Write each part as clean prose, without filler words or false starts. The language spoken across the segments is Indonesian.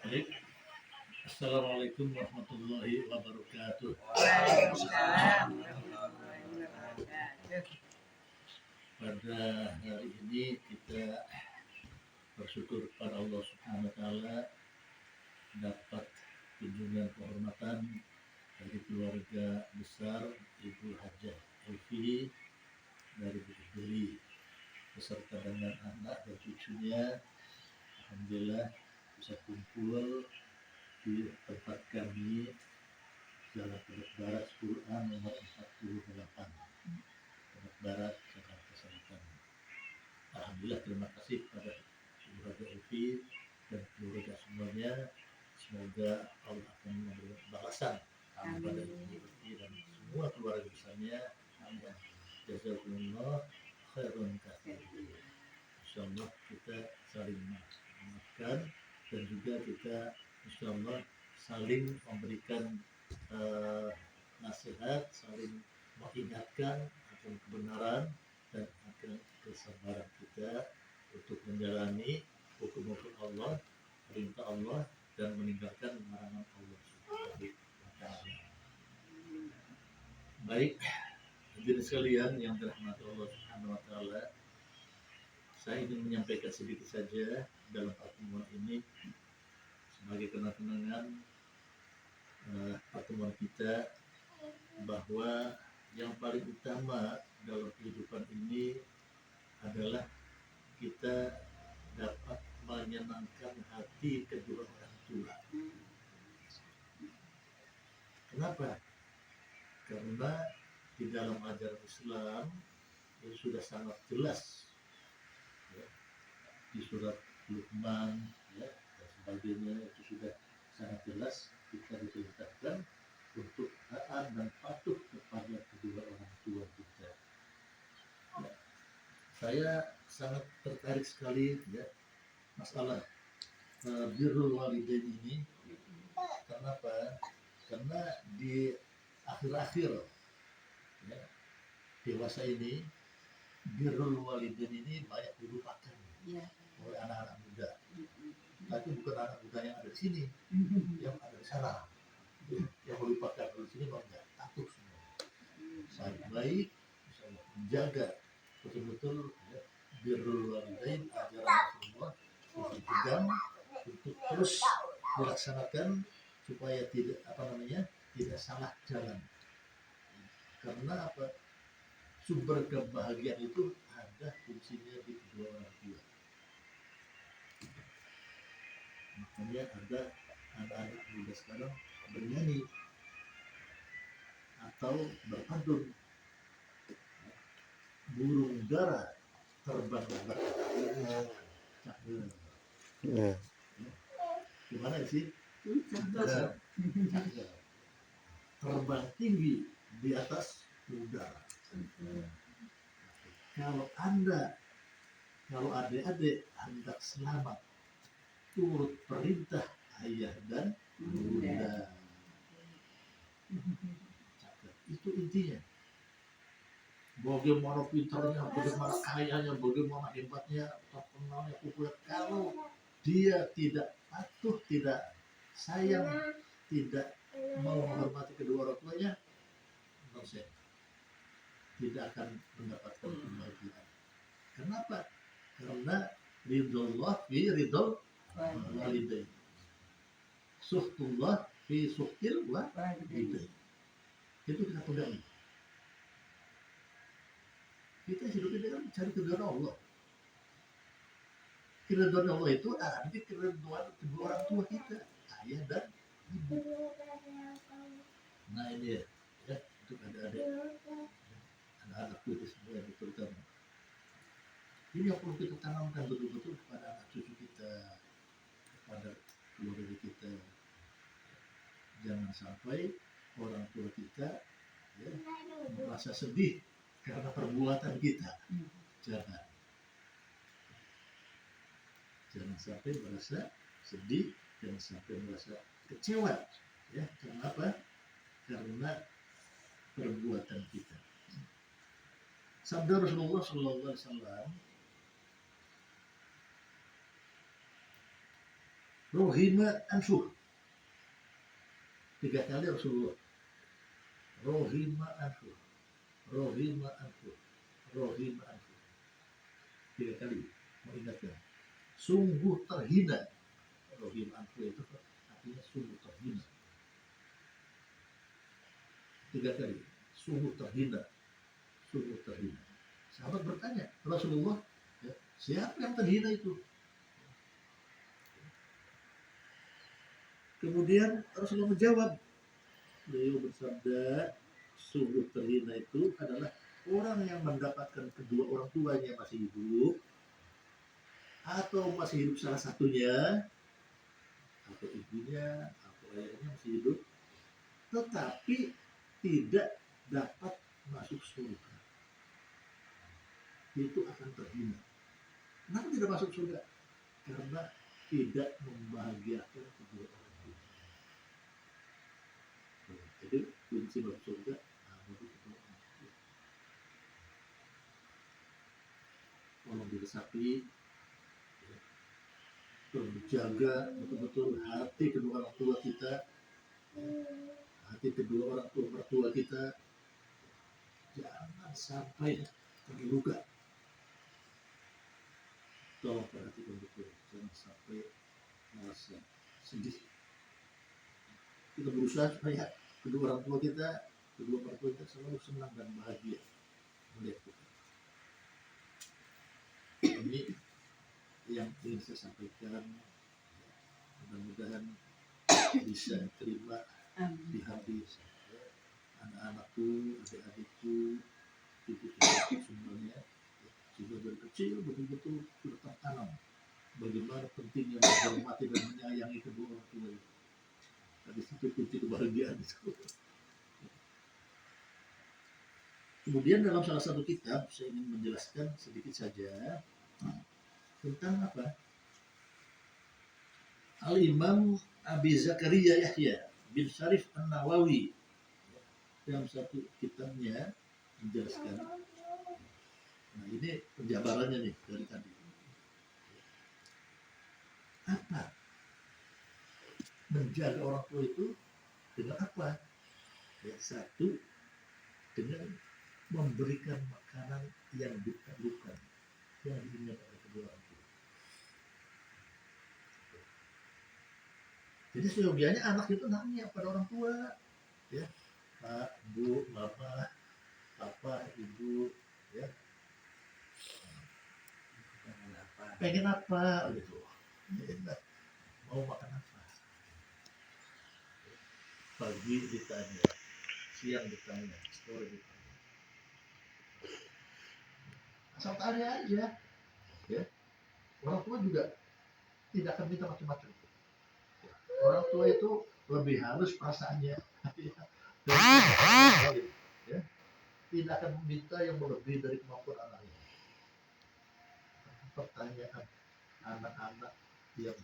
Baik, Assalamualaikum warahmatullahi wabarakatuh. Waalaikumsalam warahmatullahi wabarakatuh. Pada hari ini kita bersyukur kepada Allah Subhanahu wa Ta'ala dapat kunjungan kehormatan dari keluarga besar Ibu Hajah Elvi dari Bukit Duri beserta dengan anak dan cucunya. Alhamdulillah bisa kumpul di tempat kami Jalan Tebet Barat 10A nomor 48 Tebet Barat, Jakarta Selatan. Alhamdulillah, terima kasih kepada Ibu Hajah Elvi dan keluarga semuanya. Semoga Allah akan memberikan balasan kepada Ibu Elvi dan semua keluarga besarnya. Amin. Jazakumullah khairan katsiran. Insyaallah kita saling memaafkan dan juga kita insyaallah saling memberikan nasihat, saling mengingatkan akan kebenaran dan akan kesabaran kita untuk menjalani hukum-hukum Allah, perintah Allah dan meninggalkan larangan Allah Subhanahu wa Ta'ala. Baik, hadirin sekalian yang dirahmati Allah Subhanahu wa Ta'ala, saya ingin menyampaikan sedikit saja dalam pertemuan ini sebagai kenang-kenangan pertemuan kita bahwa yang paling utama dalam kehidupan ini adalah kita dapat menyenangkan hati kedua orang tua. Kenapa? Karena di dalam ajaran Islam itu sudah sangat jelas ya, di surat Luqman ya, dan sebagainya itu sudah sangat jelas kita diperintahkan untuk taat dan patuh kepada kedua orang tua kita. Ya, saya sangat tertarik sekali ya masalah birrul walidain ini. Kenapa? Karena di akhir-akhir ya, dewasa ini birrul walidain ini banyak dilupakan oleh anak-anak muda. Tapi bukan anak muda yang ada di sini, yang ada di sana. Yang melupakan di sini bangga, takut semua. Sangat baik, insyaallah menjaga betul-betul ya, birrul walidain ajaran Rasulullah dipegang untuk terus dilaksanakan supaya tidak tidak salah jalan. Karena apa? Sumber kebahagiaan itu ada fungsinya di kedua orang tua. Makanya ada anak-anak muda sekarang bernyanyi atau berpantun, burung dara terbang gimana sih? Terbang tinggi di atas udara. Kalau adik-adik hendak selamat, turut perintah ayah dan bunda. Itu intinya. Bagaimana pintarnya, bagaimana kayanya, bagaimana hebatnya, terkenalnya, populer, kalau dia tidak patuh, tidak sayang, tidak mau menghormati kedua orang tuanya, tidak akan mendapatkan kebahagiaan. Kenapa? Karena ridullah fi ridul walidain, suhtullah fi suhtil walidain. Itu kita pegang. Kita hidupnya dengan mencari keridhaan Allah. Keridhaan Allah itu ada keridhaan kedua orang tua kita, ayah dan ibu. Nah ini ya untuk adik-adik, anak-anak kita semua yang terutama. Ini yang perlu kita tanamkan betul-betul kepada anak cucu kita, kepada keluarga kita. Jangan sampai orang tua kita ya, merasa sedih karena perbuatan kita. Jangan sampai merasa sedih, jangan sampai merasa kecewa. Ya, kenapa? Karena perbuatan kita. Sabda Rasulullah Sallallahu Alaihi Wasallam, rohima anfuh. 3 kali Rasulullah. Rohima anfuh, rohima anfuh, rohima anfuh. 3 kali mengingatkan. Sungguh terhina. Rohima anfuh itu artinya sungguh terhina. 3 kali. Sungguh terhina. Sungguh terhina. Sahabat bertanya, Rasulullah, ya, siapa yang terhina itu? Kemudian Rasulullah menjawab, beliau bersabda, sungguh terhina itu adalah orang yang mendapatkan kedua orang tuanya masih hidup, atau masih hidup salah satunya, atau ibunya, atau ayahnya masih hidup, tetapi tidak dapat masuk surga. Itu akan terhina. Kenapa tidak masuk surga? Karena tidak membahagiakan kedua orang tua. Jadi kunci masuk surga bagi kedua orang tua. Tolong diresapi, ya. Tolong dijaga betul-betul hati kedua orang tua kita, hati kedua orang tua mertua kita, jangan sampai terluka. Tolong perhatikan betul, jangan sampai merasa sedih. Kita berusaha supaya kedua orang tua kita, kedua mertua kita selalu senang dan bahagia melihat kita. Ini yang ingin saya sampaikan. Mudah-mudahan bisa terima di hati anak-anakku, adik-adikku, cucu-cucu semuanya. Sudah dari kecil betul-betul sudah tertanam bagaimana pentingnya menghormati dan menyayangi kedua orang tua itu. Tadi itu kunci kebahagiaan itu. Kemudian dalam salah satu kitab saya ingin menjelaskan sedikit saja tentang apa? Al-Imam Abi Zakaria Yahya bin Syarif An-Nawawi dalam satu kitabnya menjelaskan. Nah ini penjabarannya nih dari tadi. Apa menjaga orang tua itu dengan apa? Ya, satu, dengan memberikan makanan yang diperlukan, yang diinginkan oleh kedua orang tua. Jadi seyogianya anak itu nanya pada orang tua, ya, Pak, Bu, Bapak, Papa, Ibu, ya, pengen apa gitu, mau makan apa? Pagi ditanya, siang ditanya, sore ditanya. Asal tanya aja, ya. Orang tua juga tidak akan minta macam-macam. Orang tua itu lebih halus perasaannya, ya. Tidak akan meminta yang lebih dari kemampuan anaknya. Pertanyaan anak-anak yang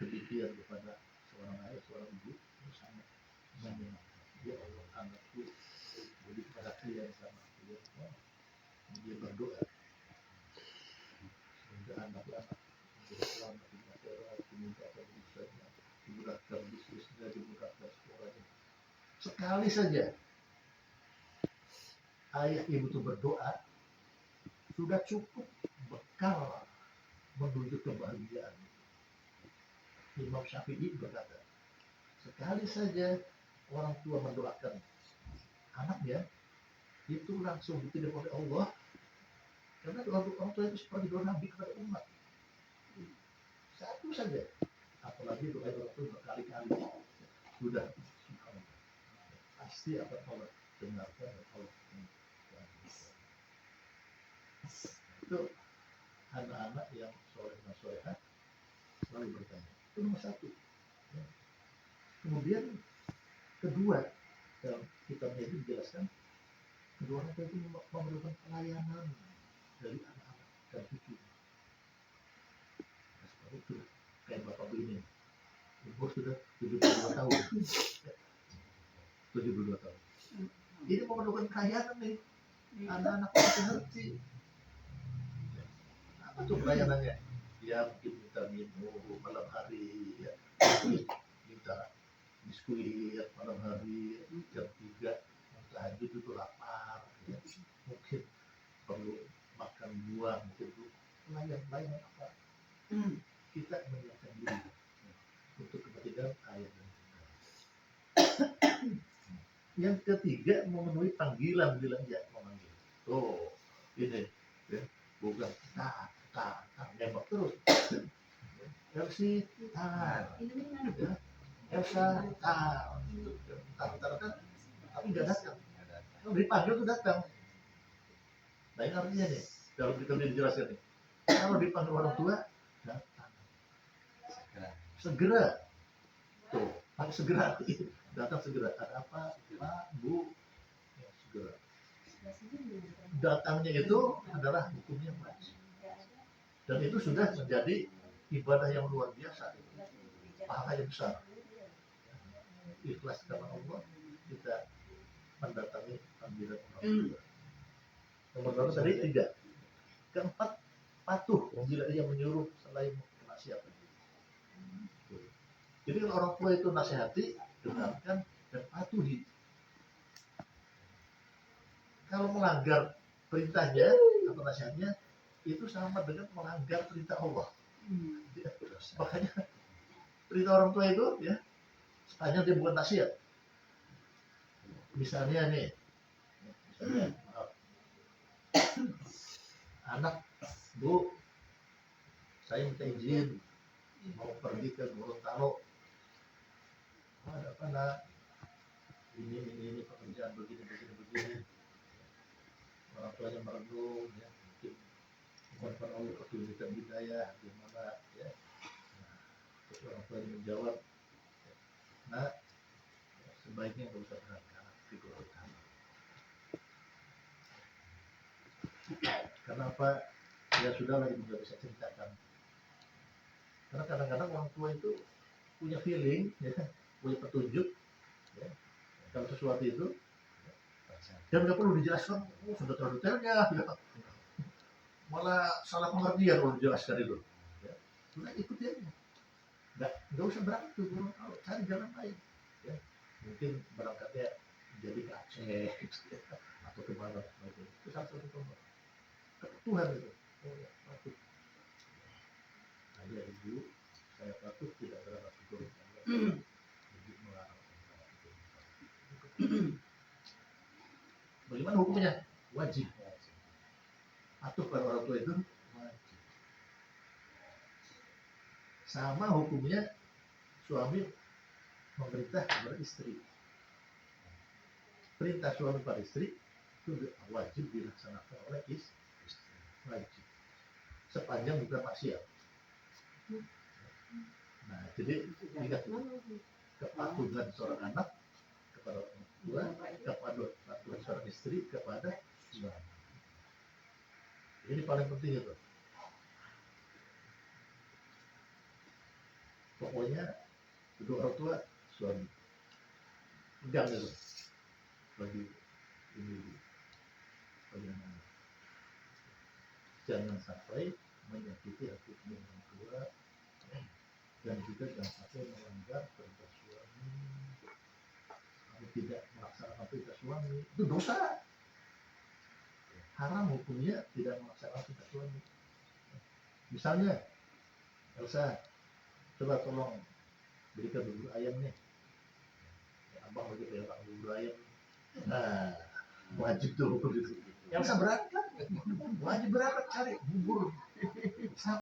demikian kepada seorang ayah, seorang ibu, itu sangat menyenangkan. Ya Allah, anakku beri perhatian sama aku. Dia berdoa semoga anak-anak menjadi selamat di akhirat, dimudahkan urusannya, dimudahkan bisnisnya, dimudahkan sekolahnya. Sekali saja ayah ibu itu berdoa, sudah cukup bekal menuju kebahagiaan. Imam Syafi'i berkata, sekali saja orang tua mendoakan anaknya, itu langsung diterima oleh Allah. Karena orang tua itu seperti doa Nabi kepada umat. Satu saja. Apalagi doa orang tua berkali-kali. Sudah, pasti akan Allah dengarkan dan Allah dengarkan. Itu anak-anak yang soleh dan soleha selalu bertanya. Itu nomor satu. Ya. Kemudian kedua, dalam kitabnya itu dijelaskan, kedua orang tua itu memerlukan pelayanan dari anak-anak dan cucu. Nah, seperti itu kayak bapak begini, umur sudah 72 tahun. 72 tahun. Ini memerlukan pelayanan nih. Anak-anak itu ngerti. Apa tuh pelayanannya? Ya mungkin minta minum malam hari, ya. kita diskusi malam hari jam 3 tahajud itu lapar ya. Mungkin perlu makan buah, mungkin perlu lain apa, kita menyiapkan diri untuk kepentingan ayah dan bunda. Yang ketiga, memenuhi panggilan, bilang ya memanggil. Tuh, ini ya, bukan nembak terus. Elsi ya. Elsa tar kan, tapi nggak datang. Kalau dipanggil tuh datang. Nah ini artinya nih, kalau kita dijelaskan nih, kalau dipanggil orang tua datang, segera. Tuh, harus segera. Datang segera. Ada apa, Pak, Bu? Ya, segera. Datangnya itu adalah hukumnya wajib. Dan itu sudah menjadi ibadah yang luar biasa. Pahala yang besar. Ikhlas karena Allah, kita mendatangi panggilan orang tua. Nomor 2 tadi 3. Keempat, patuh bila ia menyuruh selain nasihat. Jadi kalau orang tua itu nasihati, dengarkan dan patuhi. Kalau melanggar perintahnya atau nasihatnya, itu sama dengan melanggar perintah Allah. Ya, makanya perintah orang tua itu ya, sepanjang dia bukan nasihat. Misalnya nih, maaf, anak, Bu, saya minta izin mau pergi ke Gorontalo. Ada apa nak? Ini pekerjaan begini. Orang tuanya merenung ya, mungkin mohon Allah kesulitan hidayah gimana ya. Nah, terus orang tuanya menjawab, nah sebaiknya nggak usah berangkat ke Gorontalo. Kenapa? Ya sudah lah, ibu nggak bisa ceritakan. Karena kadang-kadang orang tua itu punya feeling, ya, punya petunjuk, ya, kalau sesuatu itu, dan nggak perlu dijelaskan, sudah detailnya, ya. Malah salah pengertian kalau dijelaskan itu. Ya. Sudah ikuti aja, nggak usah berangkat tuh, cari jalan lain. Ya. Mungkin berangkatnya jadi ke Aceh, ya, atau kemana, itu salah satu contoh. Tuhan itu, oh ya, patuh. Ayah ibu, saya patuh tidak berangkat ke Gorontalo. Ibu melarang saya. Bagaimana hukumnya? Wajib. Patuh pada orang tua itu wajib. Sama hukumnya suami memerintah kepada istri. Perintah suami pada istri itu wajib dilaksanakan oleh istri. Wajib. Sepanjang bukan maksiat. Nah, jadi ingat kepatuhan seorang anak kepada orang tua, kepatuhan seorang istri kepada suami. Ini paling penting itu. Pokoknya kedua orang tua, suami, pegang itu bagi ini, bagi anak. Jangan sampai menyakiti hati orang tua, dan juga jangan sampai melanggar perintah suami. Kalau tidak melaksanakan perintah suami, itu dosa. Haram hukumnya tidak melaksanakan perintah suami. Misalnya, Elsa, coba tolong berikan bubur ayam nih. Abang lagi pegang bubur ayam. Nah, wajib tuh hukum itu. Elsa berangkat, wajib berangkat cari bubur.